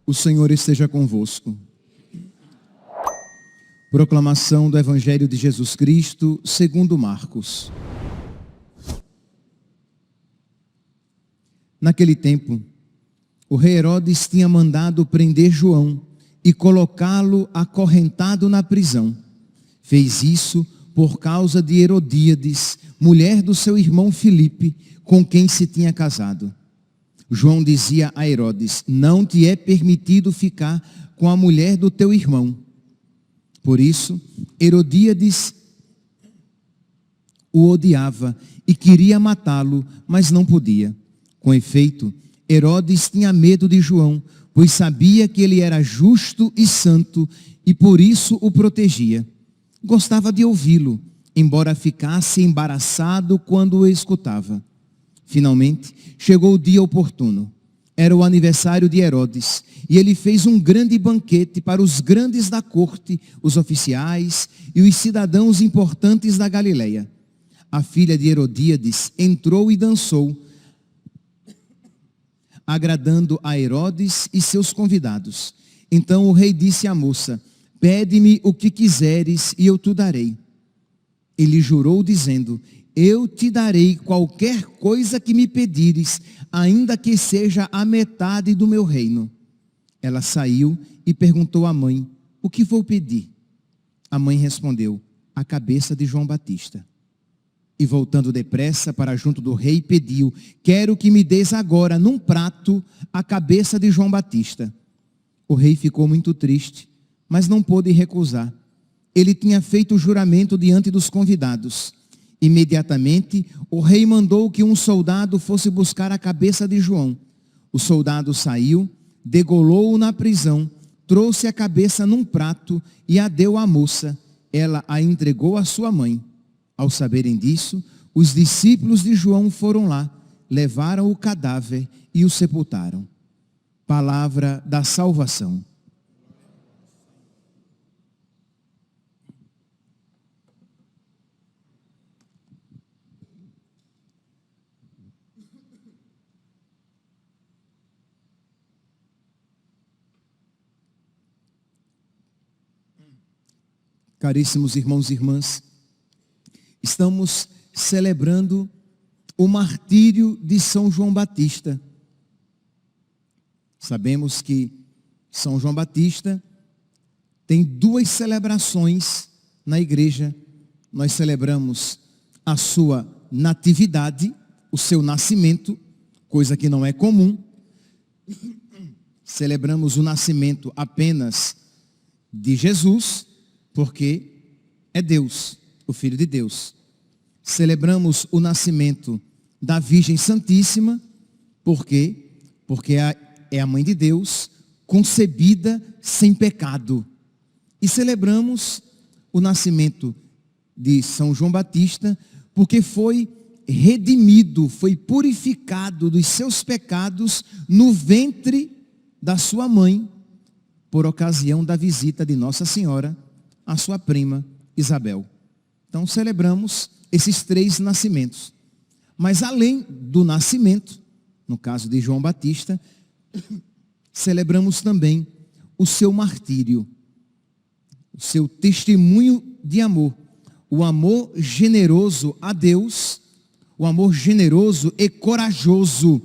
O Senhor esteja convosco. Proclamação do Evangelho de Jesus Cristo, segundo Marcos. Naquele tempo, o rei Herodes tinha mandado prender João e colocá-lo acorrentado na prisão. Fez isso por causa de Herodíades, mulher do seu irmão Filipe, com quem se tinha casado. João dizia a Herodes: não te é permitido ficar com a mulher do teu irmão. Por isso, Herodíades o odiava e queria matá-lo, mas não podia. Com efeito, Herodes tinha medo de João, pois sabia que ele era justo e santo e por isso o protegia. Gostava de ouvi-lo, embora ficasse embaraçado quando o escutava. Finalmente, chegou o dia oportuno. Era o aniversário de Herodes, e ele fez um grande banquete para os grandes da corte, os oficiais e os cidadãos importantes da Galileia. A filha de Herodíades entrou e dançou, agradando a Herodes e seus convidados. Então o rei disse à moça: pede-me o que quiseres e eu te darei. Ele jurou dizendo: eu te darei qualquer coisa que me pedires, ainda que seja a metade do meu reino. Ela saiu e perguntou à mãe: o que vou pedir? A mãe respondeu: a cabeça de João Batista. E voltando depressa para junto do rei, pediu: quero que me des agora, num prato, a cabeça de João Batista. O rei ficou muito triste, mas não pôde recusar. Ele tinha feito o juramento diante dos convidados. Imediatamente, o rei mandou que um soldado fosse buscar a cabeça de João. O soldado saiu, degolou-o na prisão, trouxe a cabeça num prato e a deu à moça. Ela a entregou à sua mãe. Ao saberem disso, os discípulos de João foram lá, levaram o cadáver e o sepultaram. Palavra da salvação. Caríssimos irmãos e irmãs, estamos celebrando o martírio de São João Batista. Sabemos que São João Batista tem duas celebrações na igreja. Nós celebramos a sua natividade, o seu nascimento, coisa que não é comum. Celebramos o nascimento apenas de Jesus, porque é Deus, o Filho de Deus. Celebramos o nascimento da Virgem Santíssima, porque é a Mãe de Deus, concebida sem pecado. E celebramos o nascimento de São João Batista, porque foi redimido, foi purificado dos seus pecados no ventre da sua mãe, por ocasião da visita de Nossa Senhora a sua prima Isabel. Então celebramos esses três nascimentos. Mas além do nascimento, no caso de João Batista, celebramos também o seu martírio, o seu testemunho de amor, o amor generoso a Deus, o amor generoso e corajoso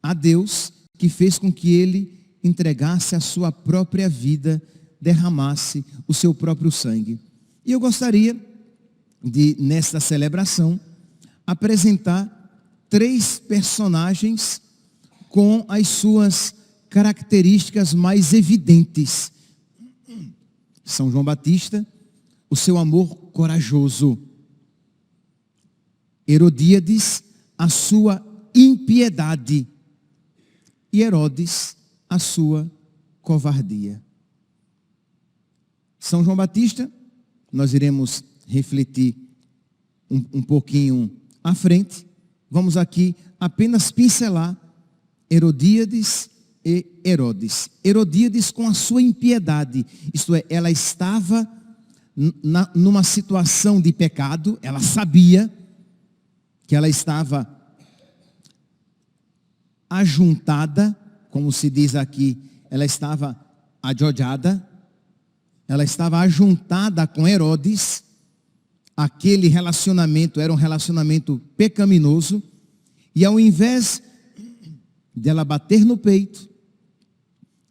a Deus, que fez com que ele entregasse a sua própria vida, derramasse o seu próprio sangue. E eu gostaria de, nesta celebração, apresentar três personagens com as suas características mais evidentes. São João Batista, o seu amor corajoso. Herodíades, a sua impiedade. E Herodes, a sua covardia. São João Batista, nós iremos refletir um pouquinho à frente. Vamos aqui apenas pincelar Herodíades e Herodes. Herodíades com a sua impiedade, isto é, ela estava numa situação de pecado, ela sabia que ela estava ajuntada, como se diz aqui, ela estava ajojada, ela estava ajuntada com Herodes. Aquele relacionamento era um relacionamento pecaminoso, e ao invés dela bater no peito,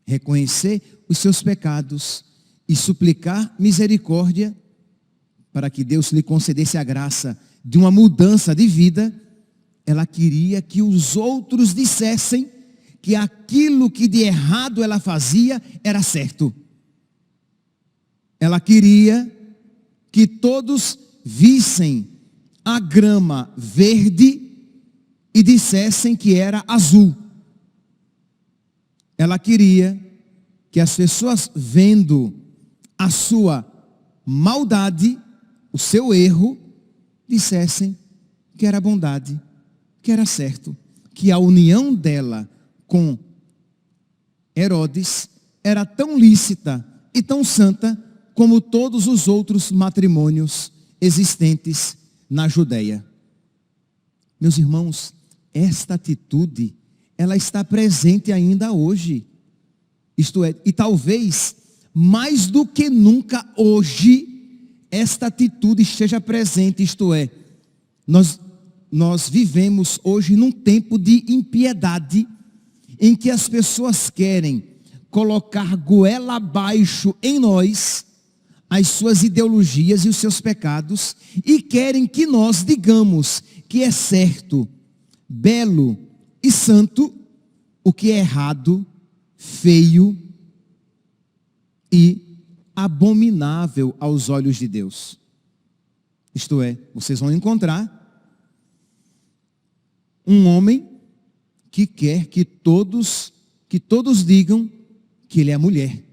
reconhecer os seus pecados e suplicar misericórdia para que Deus lhe concedesse a graça de uma mudança de vida, ela queria que os outros dissessem que aquilo que de errado ela fazia era certo. Ela queria que todos vissem a grama verde e dissessem que era azul. Ela queria que as pessoas, vendo a sua maldade, o seu erro, dissessem que era bondade, que era certo, que a união dela com Herodes era tão lícita e tão santa como todos os outros matrimônios existentes na Judeia. Meus irmãos, esta atitude, ela está presente ainda hoje. Isto é, e talvez mais do que nunca hoje, esta atitude esteja presente. Isto é, nós vivemos hoje num tempo de impiedade, em que as pessoas querem colocar goela abaixo em nós as suas ideologias e os seus pecados, e querem que nós digamos que é certo, belo e santo o que é errado, feio e abominável aos olhos de Deus. Isto é, vocês vão encontrar um homem que quer que todos digam que ele é mulher.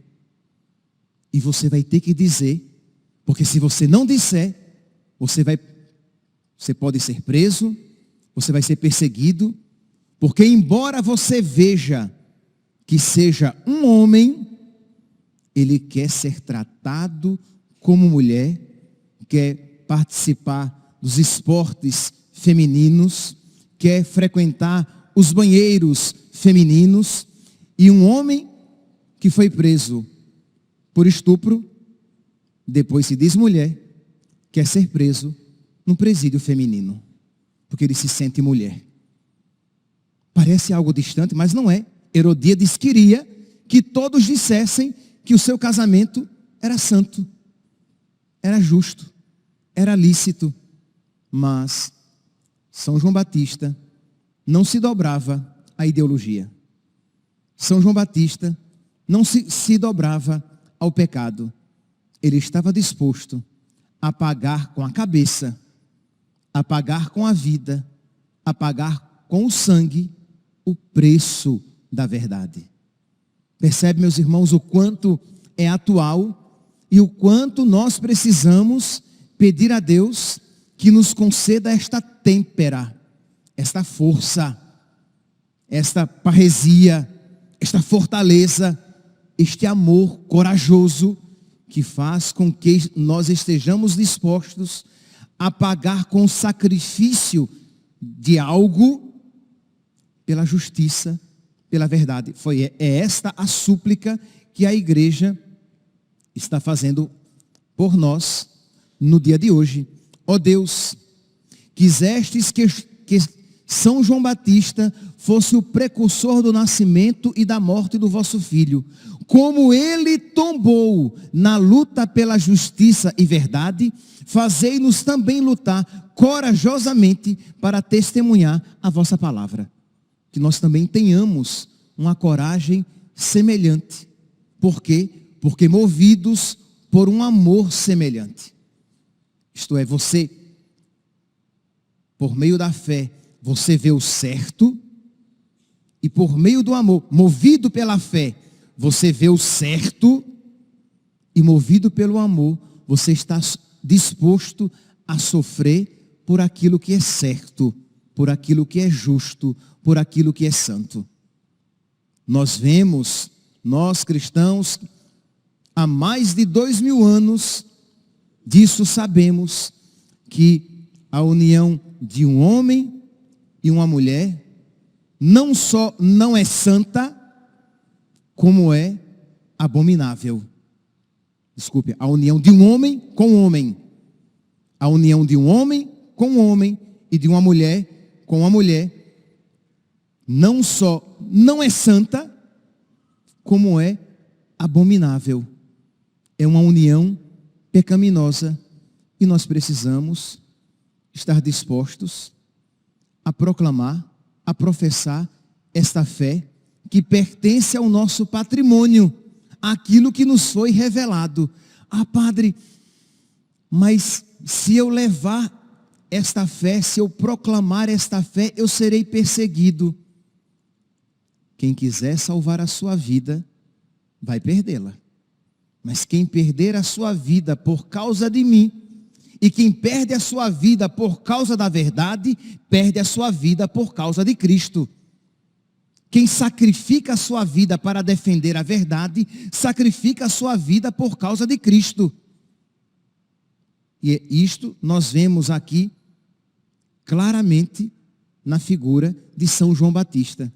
E você vai ter que dizer, porque se você não disser, você pode ser preso, você vai ser perseguido, porque embora você veja que seja um homem, ele quer ser tratado como mulher, quer participar dos esportes femininos, quer frequentar os banheiros femininos. E um homem que foi preso por estupro, depois se diz mulher, quer ser preso no presídio feminino, porque ele se sente mulher. Parece algo distante, mas não é. Herodíades queria que todos dissessem que o seu casamento era santo, era justo, era lícito. Mas São João Batista não se dobrava à ideologia. São João Batista não se dobrava ao pecado. Ele estava disposto a pagar com a cabeça, a pagar com a vida, a pagar com o sangue o preço da verdade. Percebe, meus irmãos, o quanto é atual e o quanto nós precisamos pedir a Deus que nos conceda esta têmpera, esta força, esta parresia, esta fortaleza, este amor corajoso que faz com que nós estejamos dispostos a pagar com sacrifício de algo pela justiça, pela verdade. É esta a súplica que a igreja está fazendo por nós no dia de hoje. Ó Deus, quisestes que São João Batista fosse o precursor do nascimento e da morte do vosso filho. Como ele tombou na luta pela justiça e verdade, fazei-nos também lutar corajosamente para testemunhar a vossa palavra. Que nós também tenhamos uma coragem semelhante. Por quê? Porque movidos por um amor semelhante. Isto é, você, por meio da fé, você vê o certo, e por meio do amor, movido pela fé, você vê o certo, e movido pelo amor, você está disposto a sofrer por aquilo que é certo, por aquilo que é justo, por aquilo que é santo. Nós vemos, nós cristãos, há mais de 2000 anos, disso sabemos que a união de um homem e uma mulher não só não é santa, como é abominável. Desculpe, a união de um homem com um homem. A união de um homem com um homem e de uma mulher com uma mulher não só não é santa, como é abominável. É uma união pecaminosa e nós precisamos estar dispostos a proclamar, a professar esta fé que pertence ao nosso patrimônio, aquilo que nos foi revelado. Ah, padre, mas se eu levar esta fé, se eu proclamar esta fé, eu serei perseguido. Quem quiser salvar a sua vida, vai perdê-la. Mas quem perder a sua vida por causa de mim, e quem perde a sua vida por causa da verdade, perde a sua vida por causa de Cristo. Quem sacrifica a sua vida para defender a verdade, sacrifica a sua vida por causa de Cristo. E isto nós vemos aqui claramente na figura de São João Batista.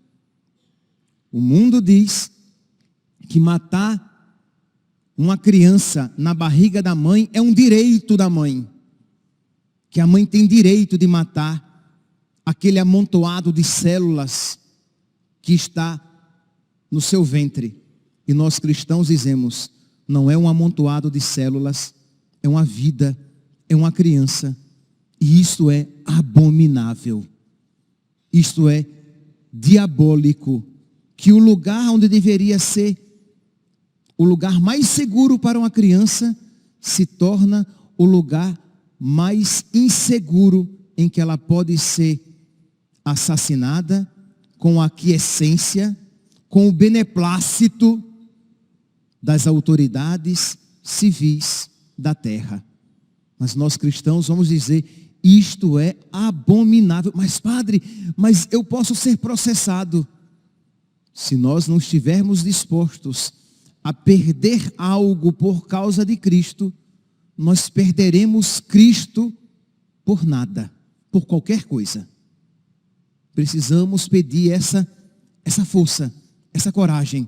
O mundo diz que matar uma criança na barriga da mãe é um direito da mãe. Que a mãe tem direito de matar aquele amontoado de células que está no seu ventre. E nós cristãos dizemos, não é um amontoado de células, é uma vida, é uma criança. E isto é abominável. Isto é diabólico. Que o lugar onde deveria ser o lugar mais seguro para uma criança se torna o lugar mais inseguro em que ela pode ser assassinada com a aquiescência, com o beneplácito das autoridades civis da terra. Mas nós cristãos vamos dizer, isto é abominável. Mas padre, mas eu posso ser processado. Se nós não estivermos dispostos a perder algo por causa de Cristo, nós perderemos Cristo por nada, por qualquer coisa. Precisamos pedir essa força, essa coragem.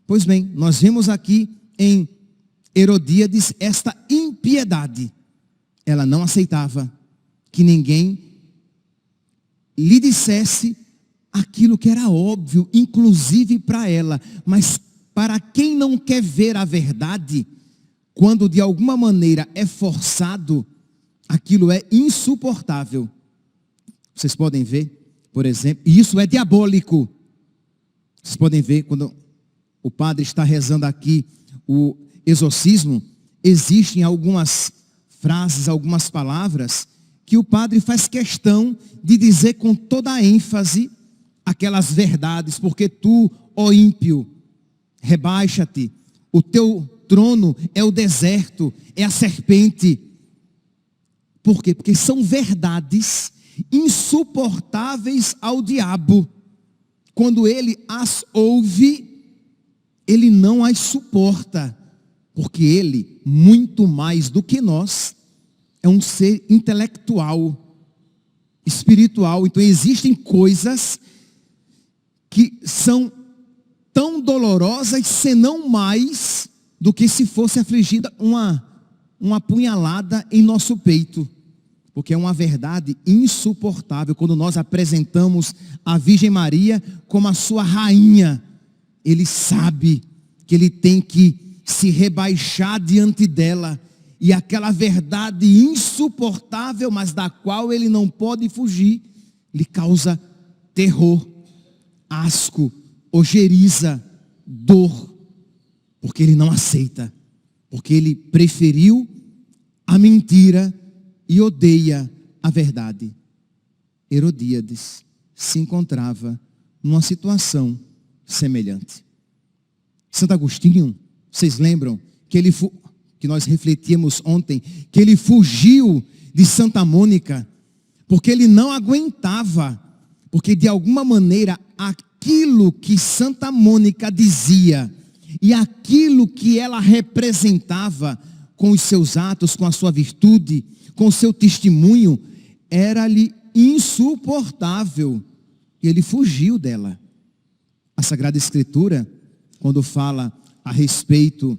Pois bem, nós vemos aqui em Herodíades esta impiedade. Ela não aceitava que ninguém lhe dissesse aquilo que era óbvio, inclusive para ela. Mas para quem não quer ver a verdade, quando de alguma maneira é forçado, aquilo é insuportável. Vocês podem ver, por exemplo, e isso é diabólico. Vocês podem ver quando o padre está rezando aqui o exorcismo, existem algumas frases, algumas palavras que o padre faz questão de dizer com toda a ênfase aquelas verdades, porque tu, ó ímpio, rebaixa-te, o teu trono é o deserto, é a serpente. Por quê? Porque são verdades insuportáveis ao diabo. Quando ele as ouve, ele não as suporta, porque ele, muito mais do que nós, é um ser intelectual, espiritual. Então existem coisas que são tão dolorosas, se não mais, do que se fosse afligida uma punhalada em nosso peito. Porque é uma verdade insuportável quando nós apresentamos a Virgem Maria como a sua rainha. Ele sabe que ele tem que se rebaixar diante dela. E aquela verdade insuportável, mas da qual ele não pode fugir, lhe causa terror, asco, ojeriza, dor. Porque ele não aceita. Porque ele preferiu a mentira e odeia a verdade. Herodíades se encontrava numa situação semelhante. Santo Agostinho, vocês lembram que nós refletíamos ontem, que ele fugiu de Santa Mônica, porque ele não aguentava, porque de alguma maneira aquilo que Santa Mônica dizia e aquilo que ela representava com os seus atos, com a sua virtude, com o seu testemunho, era-lhe insuportável. E ele fugiu dela. A Sagrada Escritura, quando fala a respeito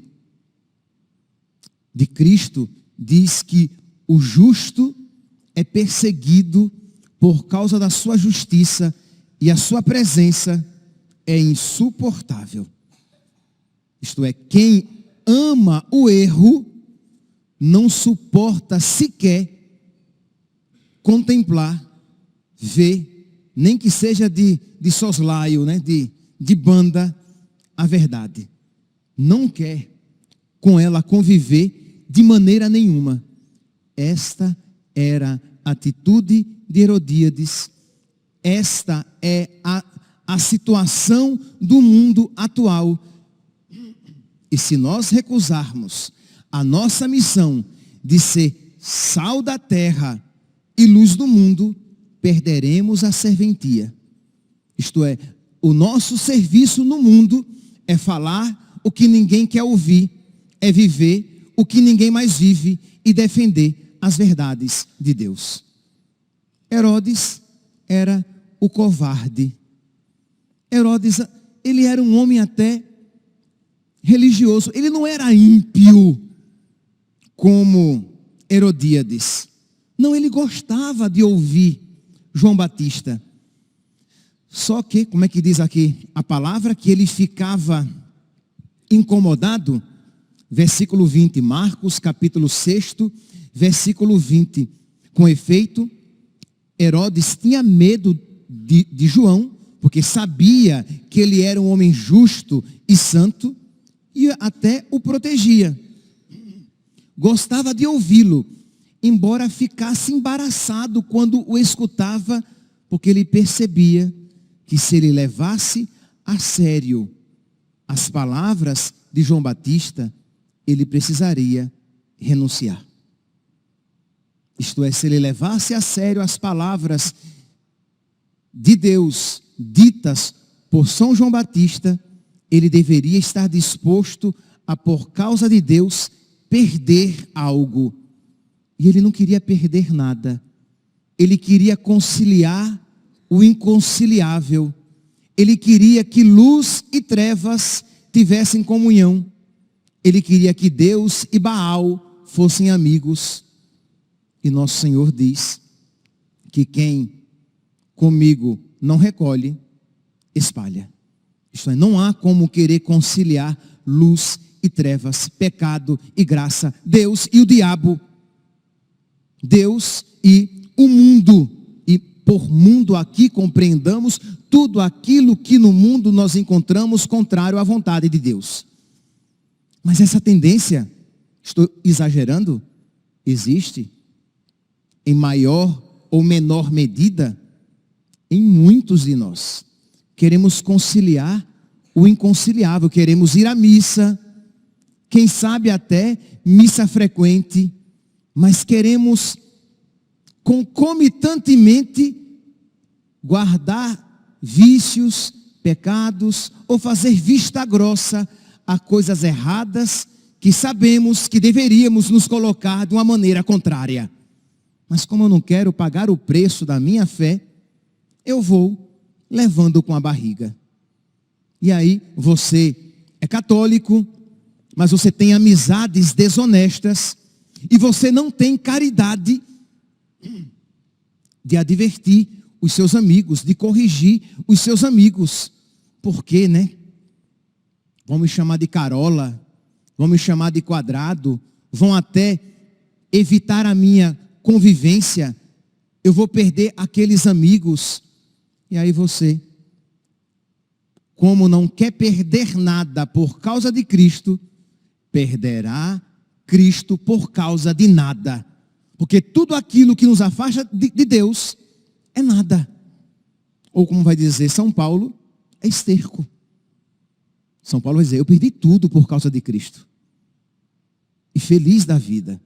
de Cristo, diz que o justo é perseguido por causa da sua justiça e a sua presença é insuportável. Isto é, quem ama o erro não suporta sequer contemplar, ver, nem que seja de soslaio, né? de banda, a verdade. Não quer com ela conviver de maneira nenhuma. Esta era a atitude de Herodíades. Esta é a situação do mundo atual. E se nós recusarmos a nossa missão de ser sal da terra e luz do mundo, perderemos a serventia. Isto é, o nosso serviço no mundo é falar o que ninguém quer ouvir, é viver o que ninguém mais vive e defender as verdades de Deus. Herodes era o covarde. Herodes, ele era um homem até religioso. Ele não era ímpio como Herodíades. Não, ele gostava de ouvir João Batista. Só que, como é que diz aqui a palavra, que ele ficava incomodado, versículo 20, Marcos capítulo 6, versículo 20. Com efeito, Herodes tinha medo de João, porque sabia que ele era um homem justo e santo, e até o protegia. Gostava de ouvi-lo, embora ficasse embaraçado quando o escutava, porque ele percebia que se ele levasse a sério as palavras de João Batista, ele precisaria renunciar. Isto é, se ele levasse a sério as palavras de Deus ditas por São João Batista, ele deveria estar disposto a, por causa de Deus, perder algo. E ele não queria perder nada. Ele queria conciliar o inconciliável. Ele queria que luz e trevas tivessem comunhão. Ele queria que Deus e Baal fossem amigos. E nosso Senhor diz que quem comigo não recolhe, espalha. Isto é, não há como querer conciliar luz e trevas, pecado e graça, Deus e o diabo, Deus e o mundo. E por mundo aqui compreendamos tudo aquilo que no mundo nós encontramos contrário à vontade de Deus. Mas essa tendência, estou exagerando, existe em maior ou menor medida em muitos de nós. Queremos conciliar o inconciliável, queremos ir à missa, quem sabe até missa frequente, mas queremos concomitantemente guardar vícios, pecados, ou fazer vista grossa a coisas erradas que sabemos que deveríamos nos colocar de uma maneira contrária. Mas como eu não quero pagar o preço da minha fé, eu vou levando com a barriga. E aí você é católico, mas você tem amizades desonestas e você não tem caridade de advertir os seus amigos, de corrigir os seus amigos. Por quê, né? Vão me chamar de carola, vão me chamar de quadrado, vão até evitar a minha convivência, eu vou perder aqueles amigos. E aí você, como não quer perder nada por causa de Cristo, perderá Cristo por causa de nada. Porque tudo aquilo que nos afasta de Deus é nada. Ou como vai dizer São Paulo, é esterco. São Paulo vai dizer, eu perdi tudo por causa de Cristo. E feliz da vida,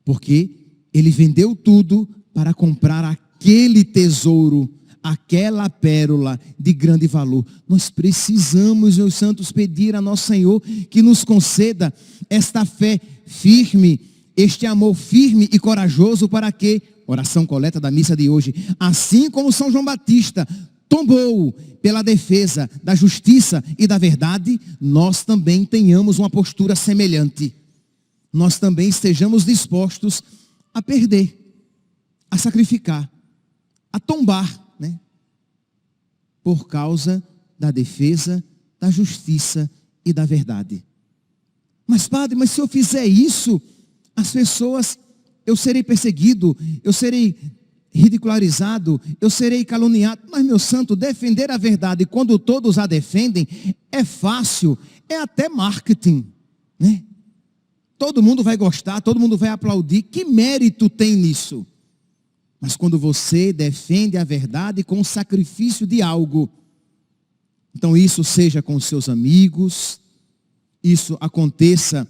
porque ele vendeu tudo para comprar aquele tesouro, aquela pérola de grande valor. Nós precisamos, meus santos, pedir a nosso Senhor que nos conceda esta fé firme, este amor firme e corajoso para que, oração coleta da missa de hoje, assim como São João Batista tombou pela defesa da justiça e da verdade, nós também tenhamos uma postura semelhante. Nós também estejamos dispostos a perder, a sacrificar, a tombar, né? Por causa da defesa da justiça e da verdade. Mas padre, mas se eu fizer isso, as pessoas, eu serei perseguido, eu serei ridicularizado, eu serei caluniado. Mas, meu santo, defender a verdade quando todos a defendem é fácil, é até marketing, né? Todo mundo vai gostar, todo mundo vai aplaudir. Que mérito tem nisso? Mas quando você defende a verdade com o sacrifício de algo, então isso seja com seus amigos, isso aconteça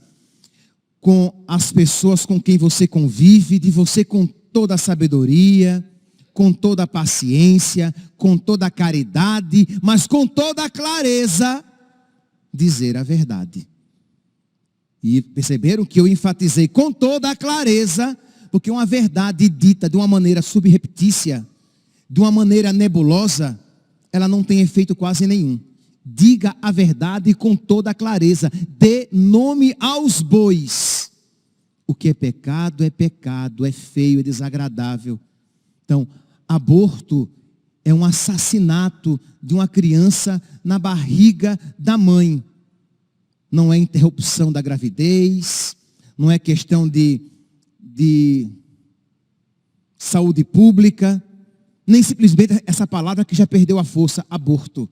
com as pessoas com quem você convive, de você com toda a sabedoria, com toda a paciência, com toda a caridade, mas com toda a clareza, dizer a verdade. E perceberam que eu enfatizei com toda a clareza, porque uma verdade dita de uma maneira subreptícia, de uma maneira nebulosa, ela não tem efeito quase nenhum. Diga a verdade com toda a clareza. Dê nome aos bois. O que é pecado, é feio, é desagradável. Então, aborto é um assassinato de uma criança na barriga da mãe. Não é interrupção da gravidez, não é questão de saúde pública, nem simplesmente essa palavra que já perdeu a força, aborto.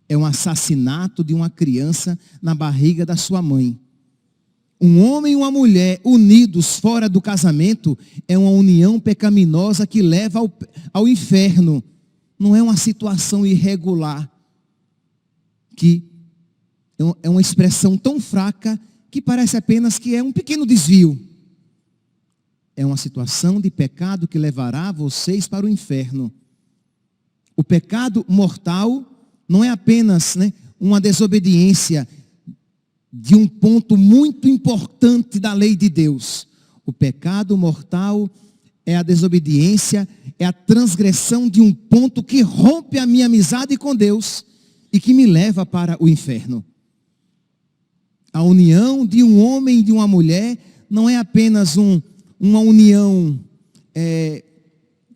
É um assassinato de uma criança na barriga da sua mãe. Um homem e uma mulher unidos fora do casamento é uma união pecaminosa que leva ao inferno. Não é uma situação irregular, que é uma expressão tão fraca que parece apenas que é um pequeno desvio. É uma situação de pecado que levará vocês para o inferno. O pecado mortal não é apenas, né, uma desobediência de um ponto muito importante da lei de Deus. O pecado mortal é a desobediência, é a transgressão de um ponto que rompe a minha amizade com Deus e que me leva para o inferno. A união de um homem e de uma mulher não é apenas uma união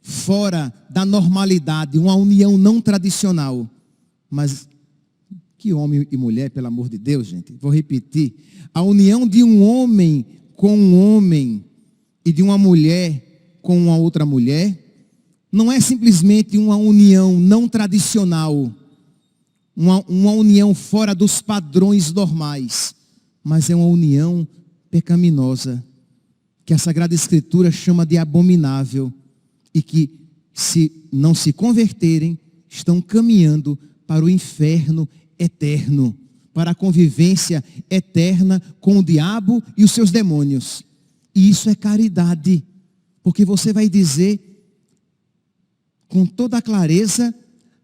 fora da normalidade, uma união não tradicional. Mas que homem e mulher, pelo amor de Deus, gente. Vou repetir. A união de um homem com um homem e de uma mulher com uma outra mulher não é simplesmente uma união não tradicional, uma união fora dos padrões normais, mas é uma união pecaminosa, que a Sagrada Escritura chama de abominável, e que, se não se converterem, estão caminhando para o inferno eterno, para a convivência eterna com o diabo e os seus demônios. E isso é caridade, porque você vai dizer com toda a clareza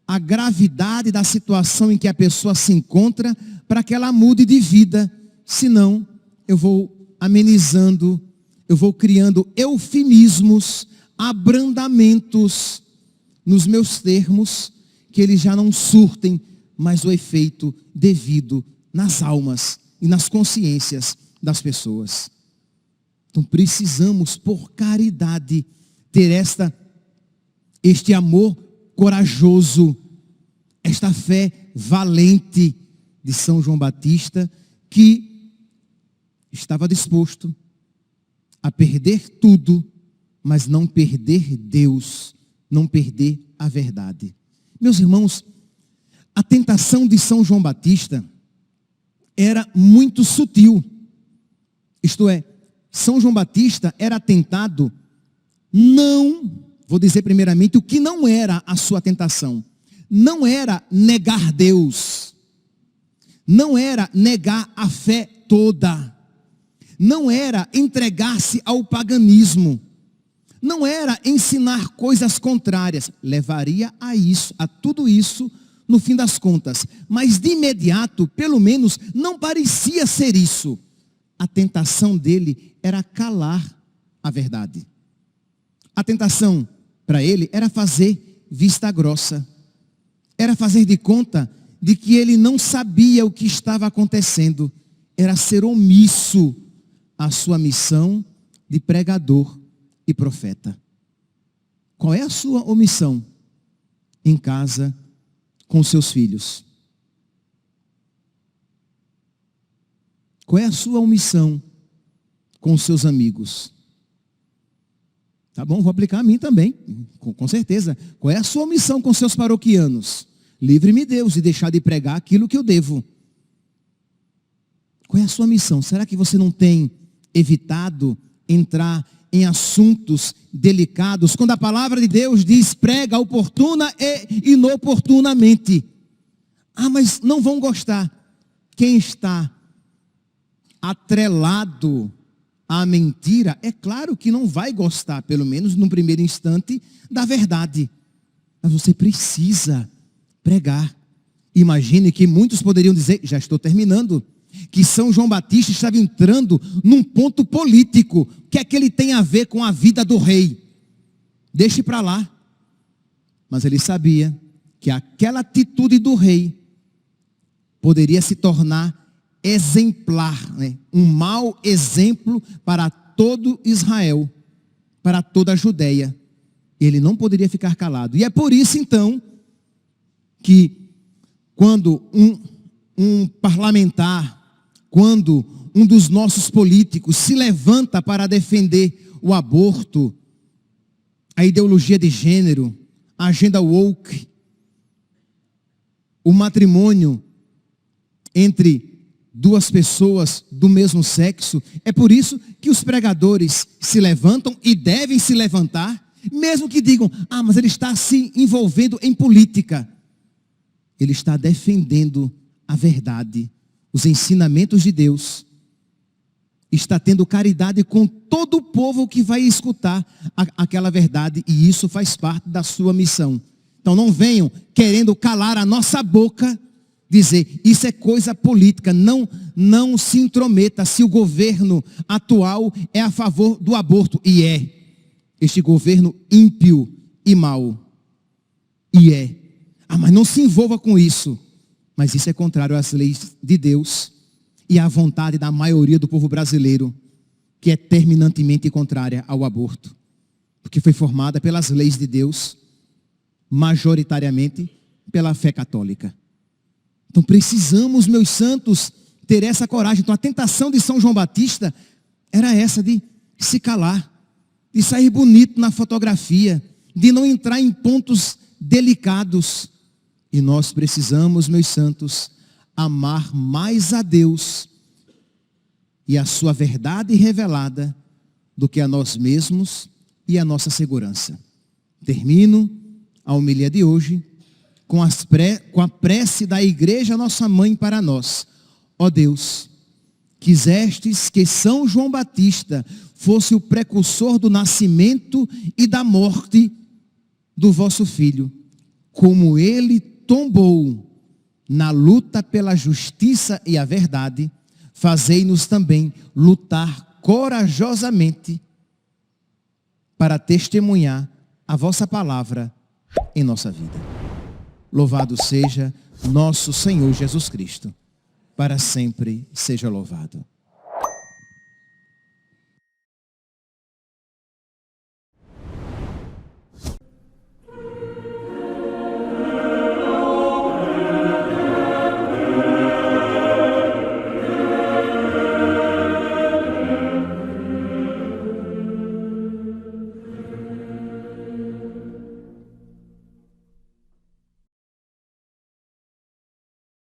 a gravidade da situação em que a pessoa se encontra, para que ela mude de vida. Senão, eu vou amenizando, eu vou criando eufemismos, abrandamentos nos meus termos, que eles já não surtem mais o efeito devido nas almas e nas consciências das pessoas. Então precisamos, por caridade, ter este amor corajoso, esta fé valente de São João Batista, que estava disposto a perder tudo, mas não perder Deus, não perder a verdade. Meus irmãos, a tentação de São João Batista era muito sutil. Isto é, São João Batista era tentado, não, vou dizer primeiramente o que não era a sua tentação. Não era negar Deus, não era negar a fé toda, não era entregar-se ao paganismo, não era ensinar coisas contrárias, levaria a tudo isso no fim das contas, mas de imediato, pelo menos, não parecia ser isso. A tentação dele era calar a verdade. A tentação para ele era fazer vista grossa, era fazer de conta de que ele não sabia o que estava acontecendo, era ser omisso à sua missão de pregador e profeta. Qual é a sua omissão em casa com seus filhos? Qual é a sua omissão com os seus amigos? Tá bom, vou aplicar a mim também, com certeza. Qual é a sua omissão com seus paroquianos? Livre-me Deus de deixar de pregar aquilo que eu devo. Qual é a sua missão? Será que você não tem evitado entrar em assuntos delicados, quando a palavra de Deus diz prega oportuna e inoportunamente? Ah, mas não vão gostar. Quem está atrelado à mentira, é claro que não vai gostar, pelo menos no primeiro instante, da verdade. Mas você precisa pregar. Imagine que muitos poderiam dizer, já estou terminando, que São João Batista estava entrando num ponto político. O que é que ele tem a ver com a vida do rei? Deixe para lá. Mas ele sabia que aquela atitude do rei poderia se tornar exemplar, né? Um mau exemplo para todo Israel, para toda a Judeia. Ele não poderia ficar calado. E é por isso então que quando um parlamentar, quando um dos nossos políticos se levanta para defender o aborto, a ideologia de gênero, a agenda woke, o matrimônio entre duas pessoas do mesmo sexo, é por isso que os pregadores se levantam e devem se levantar, mesmo que digam, mas ele está se envolvendo em política. Ele está defendendo a verdade, os ensinamentos de Deus, está tendo caridade com todo o povo que vai escutar aquela verdade, e isso faz parte da sua missão. Então não venham querendo calar a nossa boca, dizer, isso é coisa política, não se intrometa se o governo atual é a favor do aborto, e é, este governo ímpio e mau, e é. Mas não se envolva com isso. Mas isso é contrário às leis de Deus e à vontade da maioria do povo brasileiro, que é terminantemente contrária ao aborto, porque foi formada pelas leis de Deus, majoritariamente pela fé católica. Então precisamos, meus santos, ter essa coragem. Então a tentação de São João Batista era essa, de se calar, de sair bonito na fotografia, de não entrar em pontos delicados. E nós precisamos, meus santos, amar mais a Deus e a sua verdade revelada do que a nós mesmos e a nossa segurança. Termino a homilia de hoje com a prece da Igreja Nossa Mãe para nós. Ó Deus, quisestes que São João Batista fosse o precursor do nascimento e da morte do vosso Filho, como ele tombou na luta pela justiça e a verdade, fazei-nos também lutar corajosamente para testemunhar a vossa palavra em nossa vida. Louvado seja nosso Senhor Jesus Cristo, para sempre seja louvado.